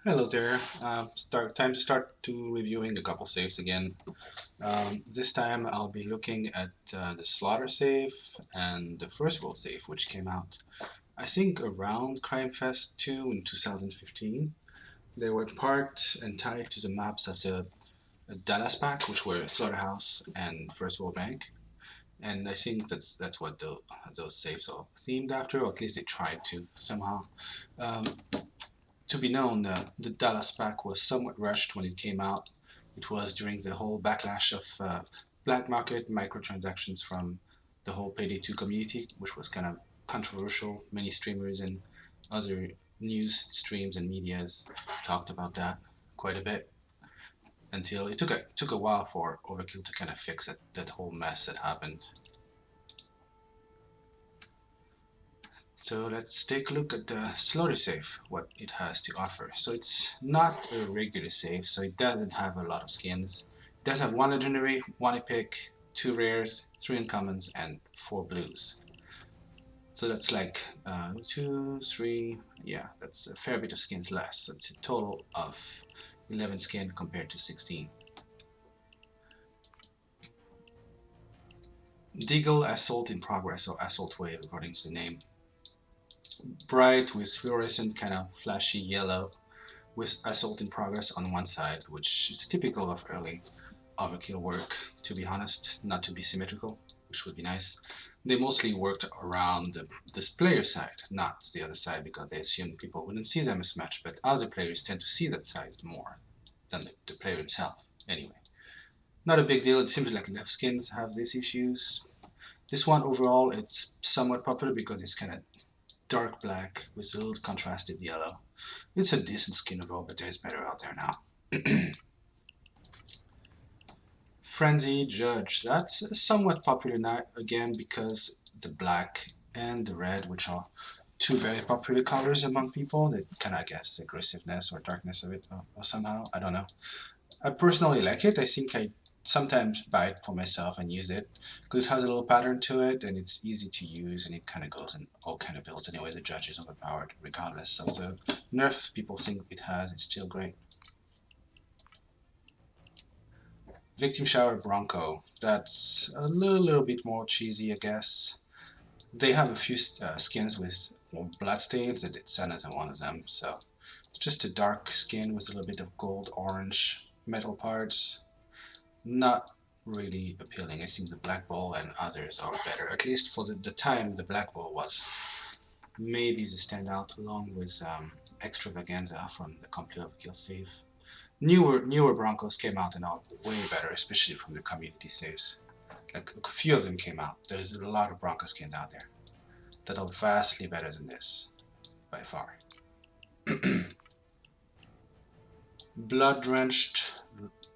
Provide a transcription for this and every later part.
Hello there. Time to start to reviewing a couple saves again. This time I'll be looking at the Slaughter save and the First World save, which came out, I think, around Crime Fest 2 in 2015. They were part and tied to the maps of the Dallas pack, which were Slaughterhouse and First World Bank. And I think that's what those saves are themed after, or at least they tried to somehow. Um, to be known, the Dallas pack was somewhat rushed when it came out. It was during the whole backlash of black market microtransactions from the whole Payday 2 community, which was kind of controversial. Many streamers and other news streams and medias talked about that quite a bit until it took a while for Overkill to kind of fix that whole mess that happened. So let's take a look at the Slaughter Safe, what it has to offer. So it's not a regular safe, so it doesn't have a lot of skins. It does have one legendary, one epic, two rares, three uncommons, and four blues. So that's like two, three, yeah, that's a fair bit of skins less. So it's a total of 11 skin compared to 16. Deagle Assault in Progress, or Assault Wave according to the name. Bright with fluorescent kind of flashy yellow with Assault in Progress on one side, which is typical of early Overkill work, to be honest, not to be symmetrical, which would be nice. They mostly worked around this player side, not the other side, because they assumed people wouldn't see them as much, but other players tend to see that side more than the player himself. Anyway, not a big deal. It seems like left skins have these issues. This one overall, it's somewhat popular because it's kind of dark black with a little contrasted yellow. It's a decent skin overall, but there's better out there now. Frenzy Judge. That's somewhat popular now again because the black and the red, which are two very popular colors among people, that kind of, I guess, aggressiveness or darkness of it, or somehow, I don't know. I personally like it. I think I sometimes buy it for myself and use it because it has a little pattern to it and it's easy to use and it kind of goes in all kind of builds. Anyway, the judge is overpowered regardless of the nerf people think it has. It's still great. Victim Shower Bronco. That's a little bit more cheesy, I guess. They have a few skins with bloodstains, and Sun isn't one of them. So it's just a dark skin with a little bit of gold, orange metal parts. Not really appealing. I think the Black Ball and others are better. At least for the time, the Black Ball was maybe the standout, along with Extravaganza from the Complete Overkill save. Newer Broncos came out and are way better, especially from the community saves. Like a few of them came out. There's a lot of Bronco skins out there that are vastly better than this, by far. Blood drenched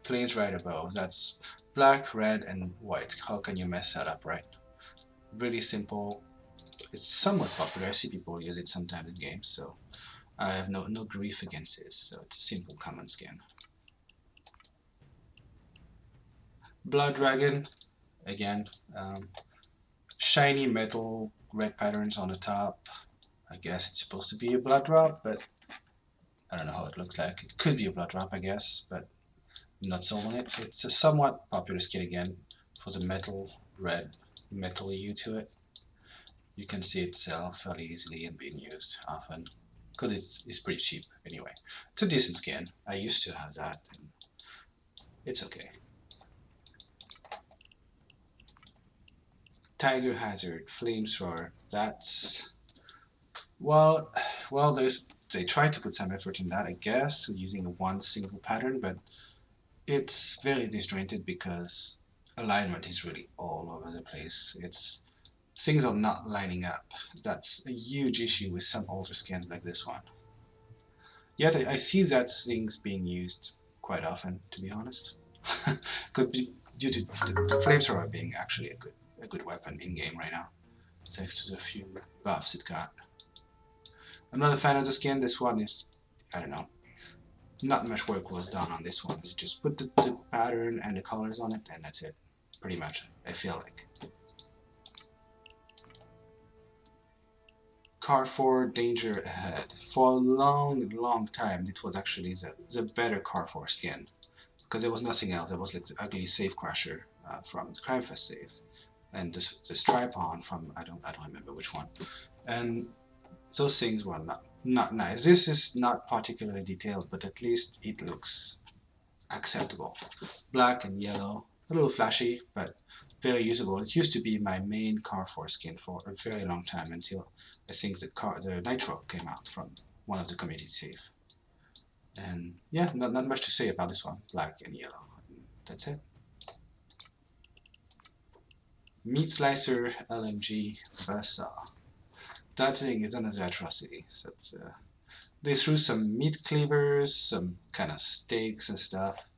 Plains Rider bow. That's black, red, and white. How can you mess that up, right? Really simple. It's somewhat popular. I see people use it sometimes in games, so I have no grief against this. So it's a simple common skin. Blood Dragon, again, shiny metal red patterns on the top. I guess it's supposed to be a blood drop, but I don't know how it looks like. It could be a blood drop, I guess, but I'm not sold on it. It's a somewhat popular skin again for the metal red metal hue to it. You can see it sell fairly easily and being used often because it's pretty cheap anyway. It's a decent skin. I used to have that, and it's okay. Tiger Hazard Flamethrower. That's well, well. They tried to put some effort in that, I guess, using one single pattern, but it's very disjointed because alignment is really all over the place. It's things are not lining up. That's a huge issue with some older skins like this one. Yet I see that things being used quite often, to be honest. Could be due to the flamethrower being actually a good weapon in game right now, thanks to the few buffs it got. I'm not a fan of the skin. This one is, I don't know, not much work was done on this one. You just put the pattern and the colors on it, and that's it. Pretty much, I feel like. Carrefour Danger Ahead. For a long, long time, it was actually the better Carrefour skin because there was nothing else. There was like the ugly Safe Crasher from the Crime Fest save, and the Stripe on from I don't remember which one. And those things were not nice. This is not particularly detailed, but at least it looks acceptable. Black and yellow, a little flashy, but very usable. It used to be my main Carrefour skin for a very long time until I think the Nitro came out from one of the community safe. And yeah, not much to say about this one. Black and yellow. That's it. Meat Slicer LMG Buzzsaw. That thing is another atrocity. So they threw some meat cleavers, some kind of steaks and stuff.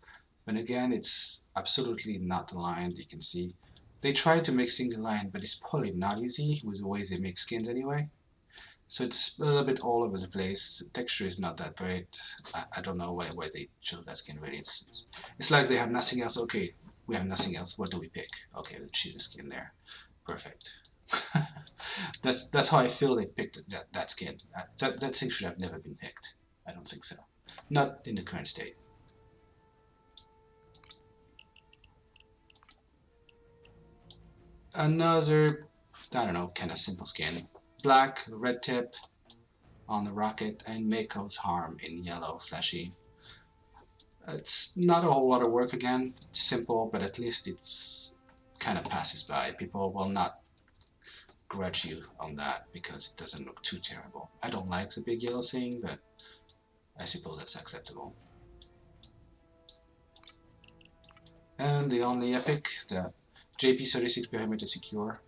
And again, it's absolutely not aligned, you can see. They try to make things aligned, but it's probably not easy with the way they make skins anyway. So it's a little bit all over the place. The texture is not that great. I don't know why they chose that skin really. It's like they have nothing else. Okay, we have nothing else. What do we pick? Okay, let's choose a skin there. Perfect. That's how I feel they picked that skin. That thing should have never been picked. I don't think so. Not in the current state. Another, I don't know, kind of simple skin. Black, red tip on the rocket, and Mako's harm in yellow, flashy. It's not a whole lot of work again. It's simple, but at least it's kind of passes by. People will not grudge you on that because it doesn't look too terrible. I don't like the big yellow thing, but I suppose that's acceptable. And the only epic, the JP36 Perimeter Secure.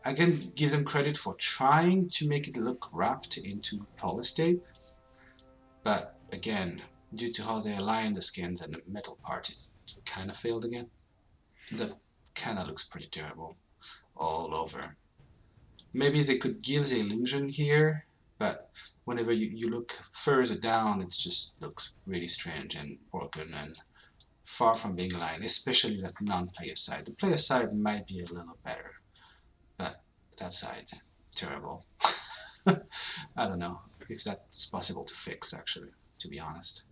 I can give them credit for trying to make it look wrapped into polystape, but again, due to how they align the skins and the metal part, it kind of failed again. That kind of looks pretty terrible all over. Maybe they could give the illusion here, but whenever you look further down, it just looks really strange and broken and far from being aligned, especially that non-player side. The player side might be a little better, but that side, terrible. I don't know if that's possible to fix, actually, to be honest.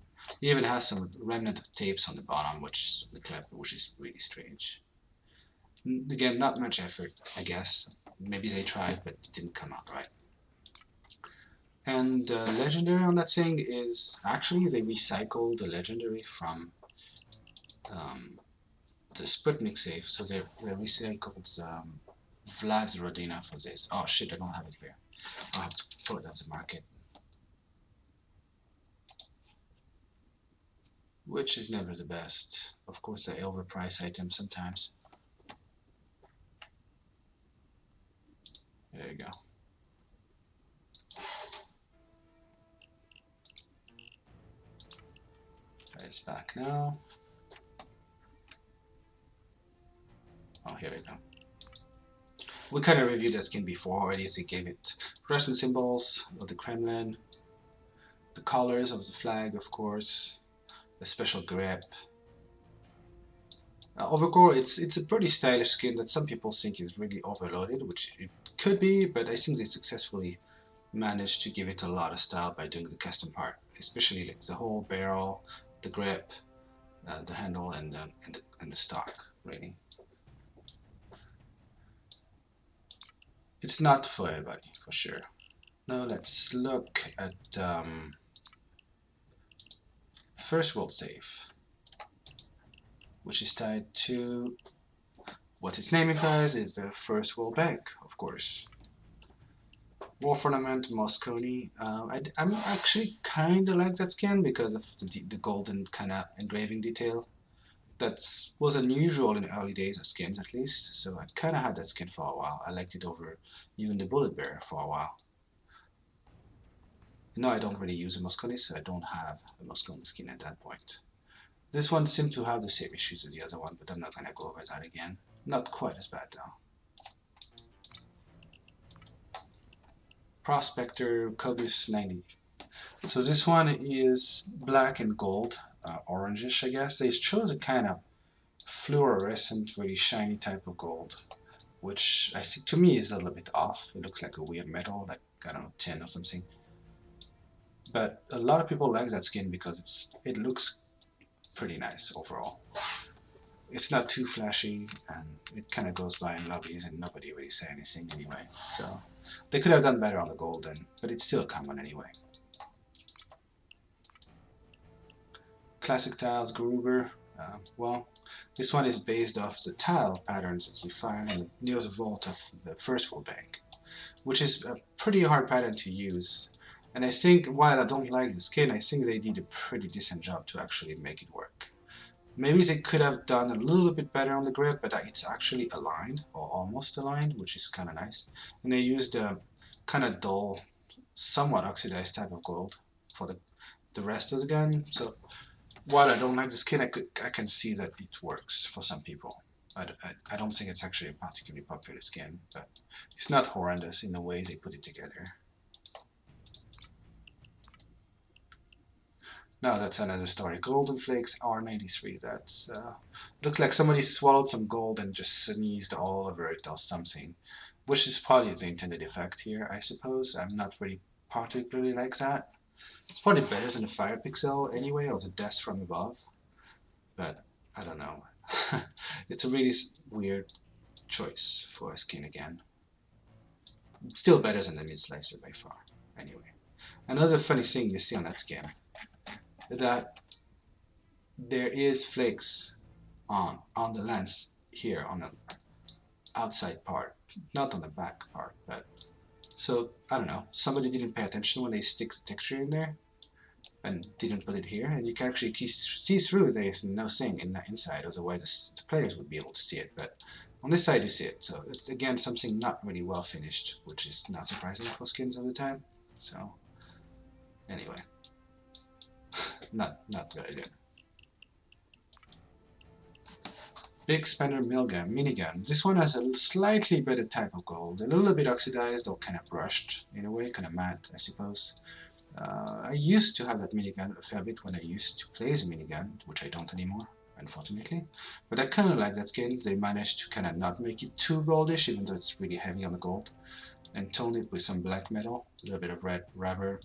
It even has some remnant of tapes on the bottom, which is really strange. Again, not much effort, I guess. Maybe they tried, but it didn't come out right. And legendary on that thing is actually they recycled the legendary from the Sputnik save, so they recycled Vlad's Rodina for this. Oh shit, I don't have it here. I'll have to pull it out of the market. Which is never the best. Of course, I overprice items sometimes. There you go. It's back now. Oh, here we go. We kind of reviewed that skin before already, so they gave it Russian symbols of the Kremlin, the colors of the flag, of course, the special grip. Overall, it's a pretty stylish skin that some people think is really overloaded, which it could be, but I think they successfully managed to give it a lot of style by doing the custom part, especially like the whole barrel, the grip, the handle, and the stock, really. It's not for everybody, for sure. Now let's look at First World Safe, which is tied to what its name implies is the First World Bank, of course. War Ornament Moscone. I'm actually kind of like that skin because of the golden kind of engraving detail. That was unusual in the early days of skins, at least. So I kind of had that skin for a while. I liked it over even the Bullet Bear for a while. No, I don't really use a Moscone, so I don't have a Moscone skin at that point. This one seemed to have the same issues as the other one, but I'm not going to go over that again. Not quite as bad though. Prospector Cobus 90. So this one is black and gold, orangish I guess. They chose a kind of fluorescent, really shiny type of gold. which I think to me is a little bit off. It looks like a weird metal, like I don't know, tin or something. But a lot of people like that skin because it looks pretty nice overall. It's not too flashy, and it kind of goes by in lobbies, and nobody really say anything anyway. So they could have done better on the golden, but it's still common anyway. Classic tiles, Gruber. Well, this one is based off the tile patterns that you find near the vault of the First World Bank, which is a pretty hard pattern to use. And I think while I don't like the skin, I think they did a pretty decent job to actually make it work. Maybe they could have done a little bit better on the grip, but it's actually aligned, or almost aligned, which is kind of nice. And they used a kind of dull, somewhat oxidized type of gold for the rest of the gun. So while I don't like the skin, I can see that it works for some people. I don't think it's actually a particularly popular skin, but it's not horrendous in the way they put it together. No, that's another story. Golden Flakes R93. That's looks like somebody swallowed some gold and just sneezed all over it or something, which is probably the intended effect here, I suppose. I'm not really particularly like that. It's probably better than the Fire Pixel anyway, or the Death from Above, but I don't know. It's a really weird choice for a skin again. Still better than the Mid Slicer by far. Anyway, another funny thing you see on that skin that there is flakes on the lens here on the outside part, not on the back part. But so I don't know. Somebody didn't pay attention when they stick the texture in there and didn't put it here, and you can actually see through. There's no thing in the inside, otherwise the players would be able to see it. But on this side you see it, so it's again something not really well finished, which is not surprising for skins of the time. So anyway, not very good. Big Spender minigun. This one has a slightly better type of gold, a little bit oxidized or kind of brushed in a way, kind of matte, I suppose. I used to have that minigun a fair bit when I used to play as a minigun, which I don't anymore, unfortunately. But I kind of like that skin. They managed to kind of not make it too goldish, even though it's really heavy on the gold, and tone it with some black metal, a little bit of red rubber,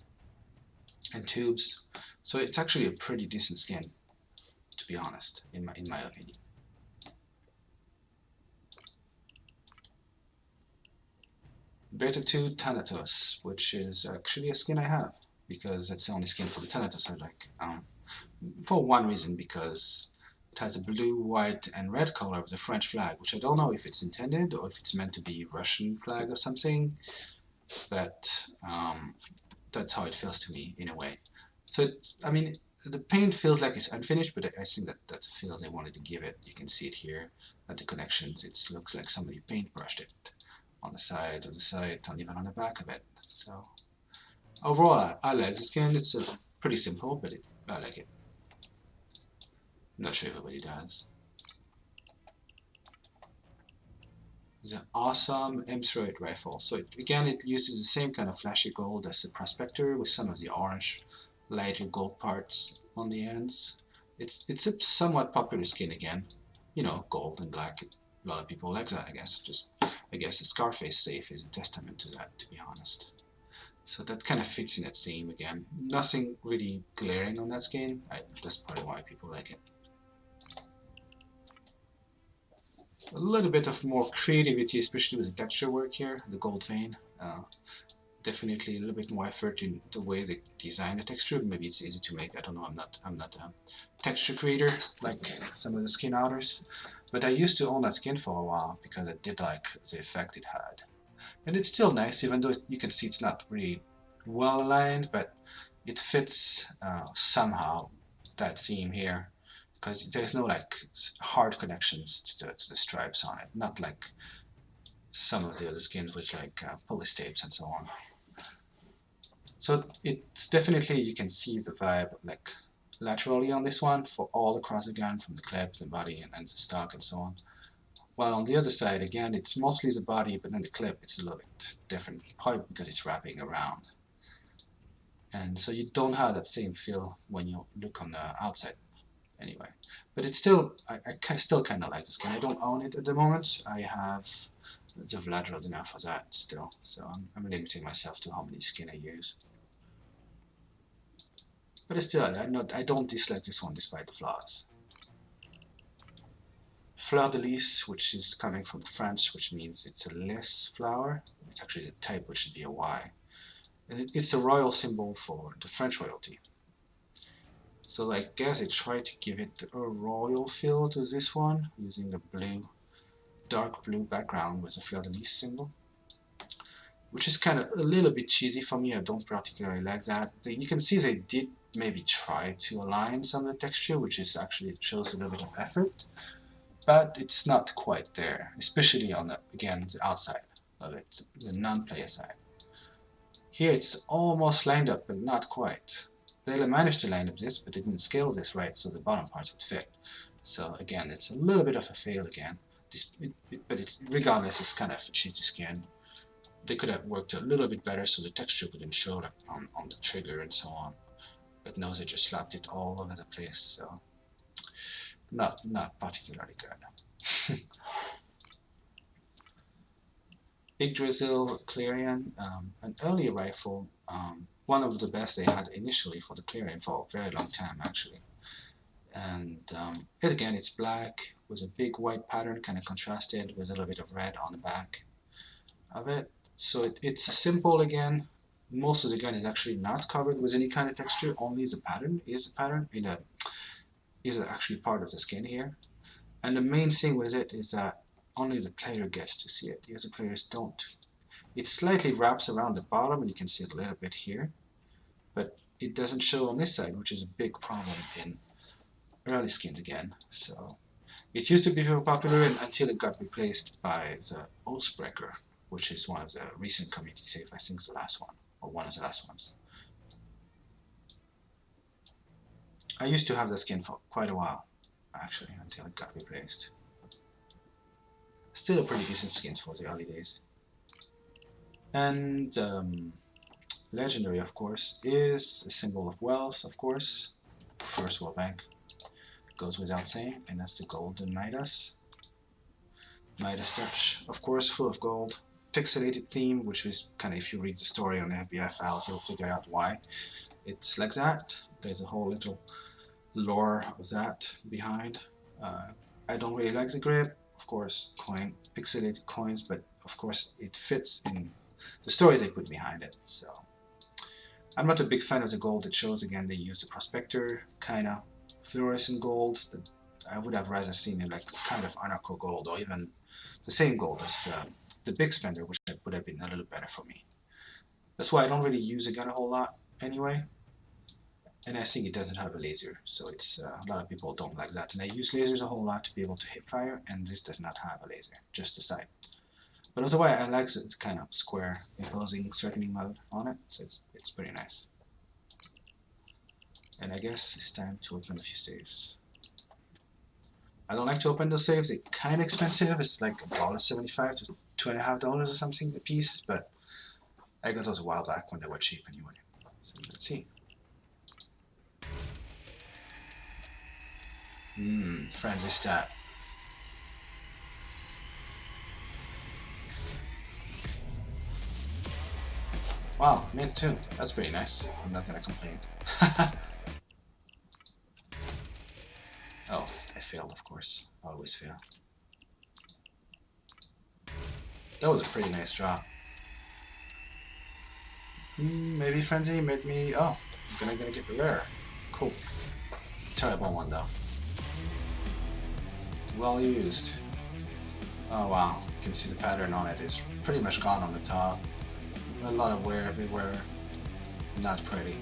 and tubes. So it's actually a pretty decent skin, to be honest, in my opinion. Beta 2 Thanatos, which is actually a skin I have, because that's the only skin for the Thanatos I like. For one reason, because it has a blue, white, and red color of the French flag, which I don't know if it's intended or if it's meant to be Russian flag or something, but that's how it feels to me in a way. So it's, I mean, the paint feels like it's unfinished, but I think that that's a feel they wanted to give it. You can see it here at the connections. It looks like somebody paintbrushed it on the sides of the site and even on the back of it. So overall, I like the skin. It's pretty simple, but I like it. I'm not sure everybody does. The awesome M38 rifle. So again, it uses the same kind of flashy gold as the Prospector with some of the orange, lighter gold parts on the ends. It's a somewhat popular skin again. You know, gold and black. A lot of people like that, I guess. I guess the Scarface safe is a testament to that, to be honest. So that kind of fits in that theme again. Nothing really glaring on that skin. That's probably why people like it. A little bit of more creativity, especially with the texture work here, the gold vein. Definitely a little bit more effort in the way they design the texture. Maybe it's easy to make. I don't know. I'm not a texture creator like some of the skin outers, but I used to own that skin for a while because I did like the effect it had, and it's still nice, even though you can see it's not really well aligned, but it fits somehow that theme here because there's no like hard connections to the stripes on it, not like some of the other skins with like police tapes and so on. So it's definitely, you can see the vibe like laterally on this one for all across the gun, from the clip, the body, and the stock and so on. While on the other side, again, it's mostly the body, but then the clip, it's a little bit different, probably because it's wrapping around. And so you don't have that same feel when you look on the outside anyway. But it's still, I still kind of like this skin. I don't own it at the moment. I have It's of lateral enough for that still, so I'm limiting myself to how many skin I use. But it's still, I don't dislike this one despite the flaws. Fleur de lis, which is coming from French, which means it's a less flower. It's actually a type, which should be a Y. And it's a royal symbol for the French royalty. So I guess I try to give it a royal feel to this one, using the blue, dark blue background with the fleur de lis symbol. Which is kind of a little bit cheesy for me. I don't particularly like that. You can see they did maybe try to align some of the texture, which is actually shows a little bit of effort, but it's not quite there, especially on the, again, the outside of it, the non-player side. Here it's almost lined up, but not quite. They managed to line up this, but they didn't scale this right, so the bottom parts would fit. So again, it's a little bit of a fail again. But it's regardless, it's kind of a cheesy skin. They could have worked a little bit better so the texture couldn't show like on the trigger and so on. But no, they just slapped it all over the place, so not particularly good. Yggdrasil Clarion, an early rifle, one of the best they had initially for the Clarion for a very long time actually. And it again, it's black with a big white pattern, kind of contrasted with a little bit of red on the back of it. So it's simple again. Most of the gun is actually not covered with any kind of texture, only the pattern is actually part of the skin here. And the main thing with it is that only the player gets to see it. The other players don't. It slightly wraps around the bottom, and you can see it a little bit here, but it doesn't show on this side, which is a big problem in early skins again. So it used to be very popular until it got replaced by the Oathbreaker, which is one of the recent community save. I think the last one, or one of the last ones. I used to have the skin for quite a while, actually, until it got replaced. Still a pretty decent skin for the early days. And legendary, of course, is a symbol of wealth, of course. First World Bank goes without saying, and that's the golden Midas. Midas touch, of course, full of gold. Pixelated theme, which is kind of, if you read the story on the FBI files, you'll figure out why it's like that. There's a whole little lore of that behind. I don't really like the grip, of course, pixelated coins, but of course it fits in the stories they put behind it. So I'm not a big fan of the gold it shows. Again, they use the prospector kind of fluorescent gold that I would have rather seen in like kind of anarcho gold, or even the same gold as the big spender, which would have been a little better for me. That's why I don't really use a gun a whole lot anyway. And I think it doesn't have a laser, so it's a lot of people don't like that. And I use lasers a whole lot to be able to hip fire, and this does not have a laser, just the sight. But otherwise, I like the kind of square imposing circling mode on it, so it's pretty nice. And I guess it's time to open a few saves. I don't like to open those saves. They're kind of expensive. It's like $1.75 to $2.50 or something a piece, but I got those a while back when they were cheap anyway. So let's see. Frenzy stat. Wow, mint too. That's pretty nice. I'm not gonna complain. Oh, I failed, of course. I always fail. That was a pretty nice drop. Maybe Frenzy made me... Oh, I'm gonna get the rare. Cool. Terrible one, though. Well used. Oh, wow. You can see the pattern on it is pretty much gone on the top. A lot of wear everywhere. Not pretty.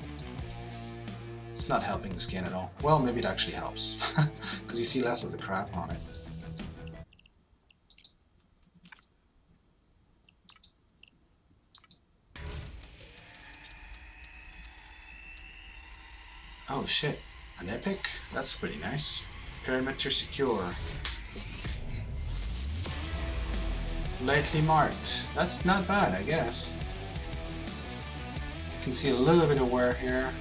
It's not helping the skin at all. Well, maybe it actually helps. Because you see less of the crap on it. Oh shit, an epic? That's pretty nice. Perimeter secure. Lightly marked. That's not bad, I guess. You can see a little bit of wear here.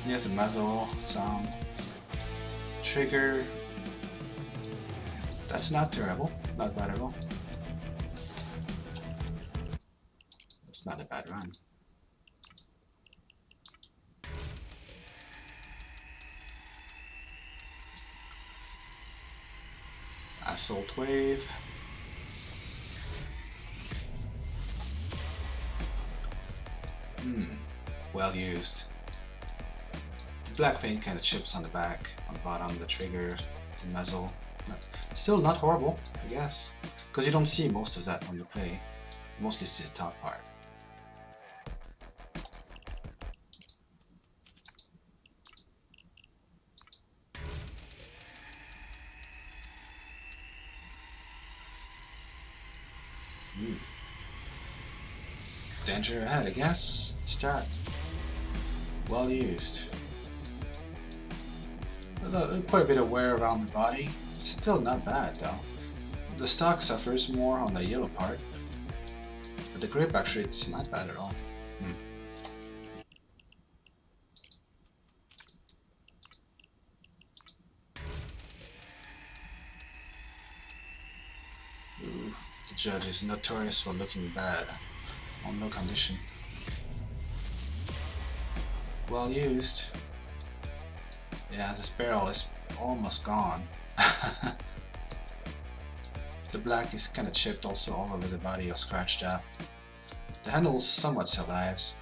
Near the muzzle, some trigger. That's not terrible. Not bad at all. It's not a bad run. Assault wave. Well used. The black paint kind of chips on the back, on the bottom, the trigger, the muzzle. Still not horrible, I guess. Because you don't see most of that when you play. You mostly see the top part. Danger ahead, I guess. Start. Well used. Quite a bit of wear around the body. Still not bad though. The stock suffers more on the yellow part. But the grip actually, it's not bad at all. Ooh, the judge is notorious for looking bad on no condition. Well used. Yeah, this barrel is almost gone. The black is kind of chipped also all over the body or scratched up. The handle somewhat survives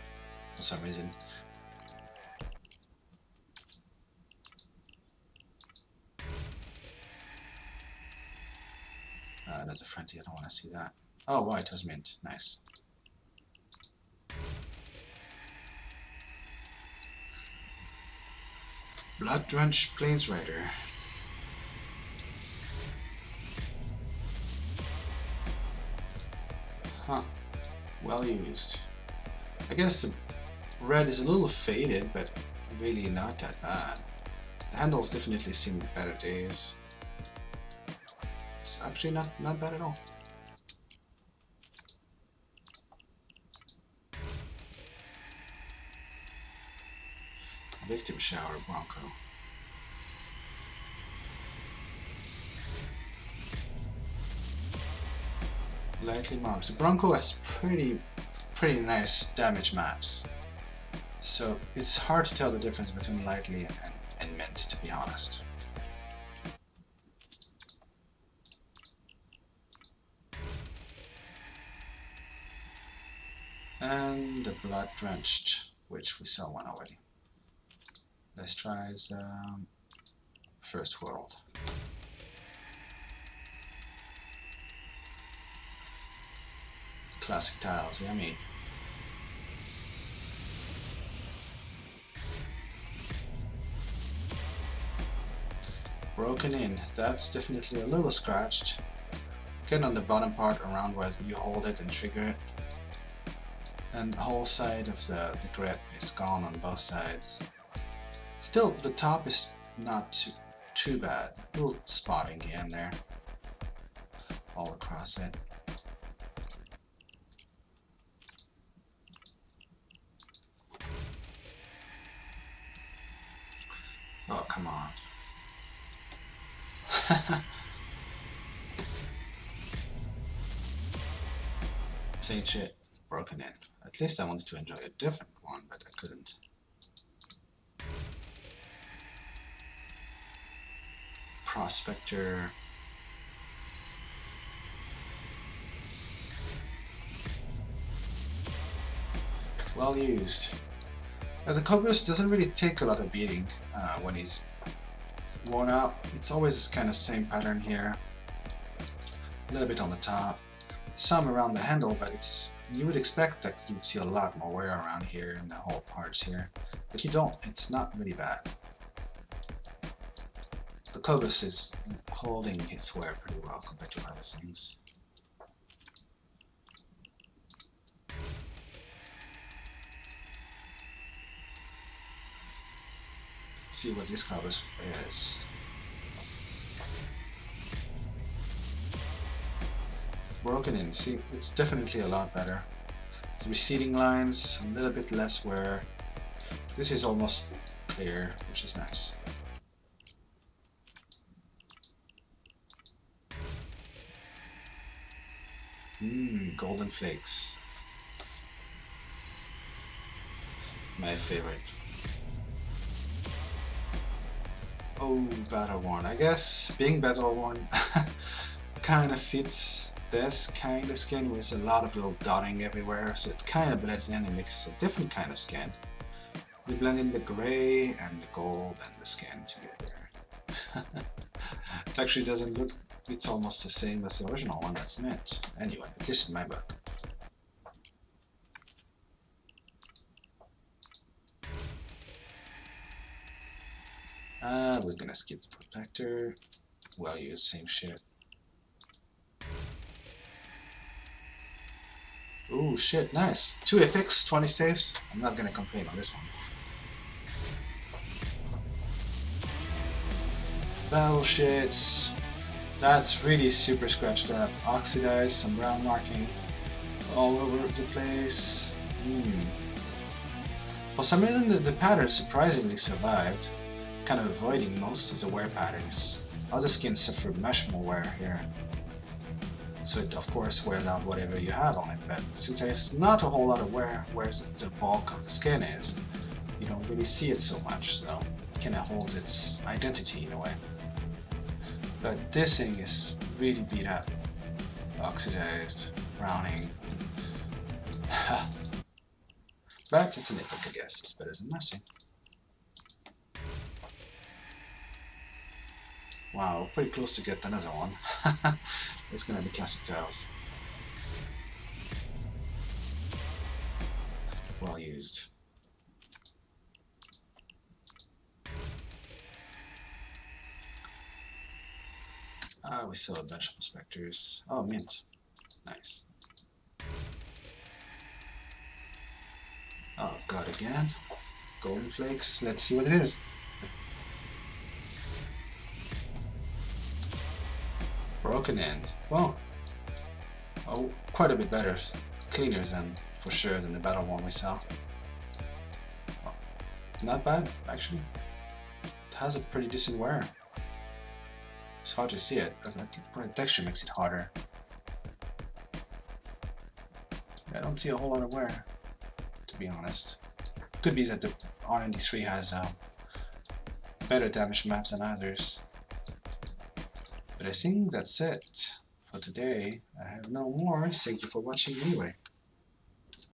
for some reason. There's a frenzy, I don't want to see that. Oh, wow, it was mint. Nice. Blood-drenched Plains Rider. Huh. Well used. I guess the red is a little faded, but really not that bad. The handles definitely seen better days. It's actually not bad at all. Victim shower Bronco. Lightly marked. The Bronco has pretty nice damage maps. So it's hard to tell the difference between lightly and mint, to be honest. And the blood drenched, which we saw one already. Let's try the first world. Classic tiles, yummy. Broken in, that's definitely a little scratched. Again on the bottom part around where you hold it and trigger it. And the whole side of the grip is gone on both sides. Still, the top is not too bad. A little spotting here and there. All across it. Oh, come on. Same shit. Broken in. At least I wanted to enjoy a different one, but I couldn't. Prospector. Well used. The Cobus doesn't really take a lot of beating when he's worn out. It's always this kind of same pattern here. A little bit on the top, some around the handle, but you would expect that you'd see a lot more wear around here and the whole parts here, but you don't. It's not really bad. The Cobus is holding its wear pretty well compared to other things. Let's see what this Cobus is. Broken in, see, it's definitely a lot better. It's receding lines, a little bit less wear. This is almost clear, which is nice. Golden flakes. My favorite. Oh, battle worn. I guess being battle worn kind of fits this kind of skin with a lot of little dotting everywhere, so it kind of blends in and makes a different kind of skin. We blend in the gray and the gold and the skin together. It actually doesn't look, it's almost the same as the original one that's mint. Anyway, at least in my book. We're gonna skip the protector. Well used, same shit. Ooh, shit, nice. 2 epics, 20 saves. I'm not gonna complain on this one. Battle shits. That's really super scratched up. Oxidized, some brown marking all over the place. For some reason, the pattern surprisingly survived, kind of avoiding most of the wear patterns. Other skins suffer much more wear here. So it of course wears out whatever you have on it, but since there's not a whole lot of wear where the bulk of the skin is, you don't really see it so much, so it kind of holds its identity in a way. But this thing is really beat up. Oxidized, browning. But it's an epic, I guess. It's better than nothing. Wow, we're pretty close to get another one. It's gonna be classic tiles. Well used. We saw a bunch of specters. Oh, mint. Nice. Oh god, again? Golden flakes. Let's see what it is. Broken end. Well, oh, quite a bit better. Cleaner than, for sure, than the battle one we saw. Oh, not bad, actually. It has a pretty decent wear. It's hard to see it, but the texture makes it harder. I don't see a whole lot of wear, to be honest. Could be that the R93 has better damage maps than others. But I think that's it for today. I have no more. Thank you for watching anyway.